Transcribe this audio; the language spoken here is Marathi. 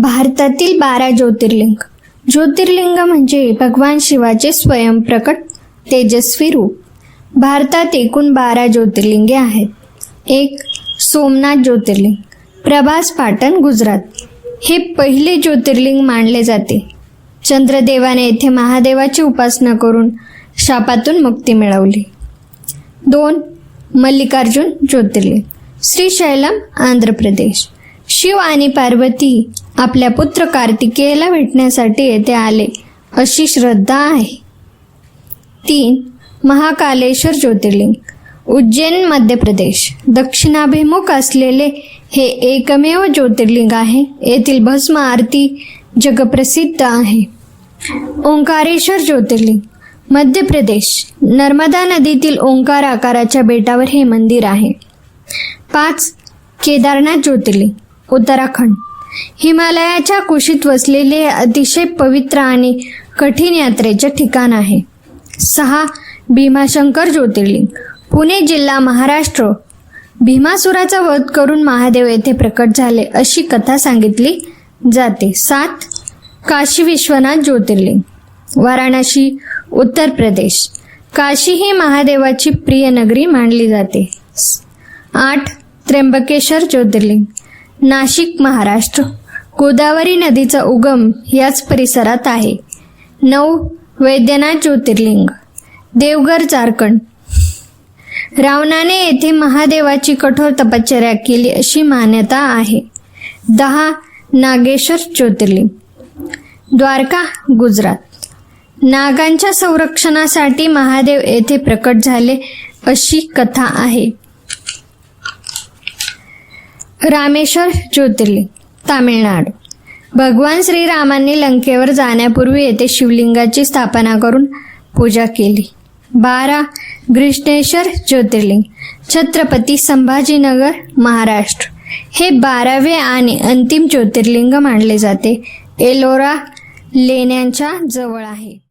भारतातील 12 ज्योतिर्लिंग. ज्योतिर्लिंग म्हणजे भगवान शिवाचे स्वयंप्रकट तेजस्वी रूप. भारतात एकूण 12 ज्योतिर्लिंगे आहेत. 1. सोमनाथ ज्योतिर्लिंग, प्रभास पाटण, गुजरात. हे पहिले ज्योतिर्लिंग मानले जाते. चंद्रदेवाने येथे महादेवाची उपासना करून शापातून मुक्ती मिळवली. 2. मल्लिकार्जुन ज्योतिर्लिंग, श्रीशैलम, आंध्र प्रदेश. शिव आणि पार्वती आपल्या पुत्र कार्तिकेयला भेटण्यासाठी येथे आले अशी श्रद्धा आहे. 3. महाकालेश्वर ज्योतिर्लिंग, उज्जैन, मध्य प्रदेश. दक्षिणाभिमुख असलेले हे एकमेव ज्योतिर्लिंग आहे. येथील भस्म आरती जगप्रसिद्ध आहे. ओंकारेश्वर ज्योतिर्लिंग, मध्य प्रदेश. नर्मदा नदीतील ओंकार आकाराच्या बेटावर हे मंदिर आहे. 5. केदारनाथ ज्योतिर्लिंग, उत्तराखंड. हिमालयाच्या कुशीत वसलेले हे अतिशय पवित्र आणि कठीण यात्रेचे ठिकाण आहे. 6. भीमाशंकर ज्योतिर्लिंग, पुणे जिल्हा, महाराष्ट्र. भीमासुराचा वध करून महादेव येथे प्रकट झाले अशी कथा सांगितली जाते. 7. काशी विश्वनाथ ज्योतिर्लिंग, वाराणसी, उत्तर प्रदेश. काशी ही महादेवाची प्रिय नगरी मानली जाते. 8. त्र्यंबकेश्वर ज्योतिर्लिंग, नाशिक, महाराष्ट्र. गोदावरी नदीचा उगम याच परिसरात आहे. 9. वैद्यनाथ ज्योतिर्लिंग, देवघर, झारखंड. रावणाने येथे महादेवाची कठोर तपश्चर्या केली अशी मान्यता आहे. 10. नागेश्वर ज्योतिर्लिंग, द्वारका, गुजरात. नागांच्या संरक्षणासाठी महादेव येथे प्रकट झाले अशी कथा आहे. रामेश्वर ज्योतिर्लिंग, तामिळनाडू. भगवान श्रीरामांनी लंकेवर जाण्यापूर्वी येथे शिवलिंगाची स्थापना करून पूजा केली. 12. घृष्णेश्वर ज्योतिर्लिंग, छत्रपती संभाजीनगर, महाराष्ट्र. हे 12वे आणि अंतिम ज्योतिर्लिंग मानले जाते. एलोरा लेण्यांच्या जवळ आहे.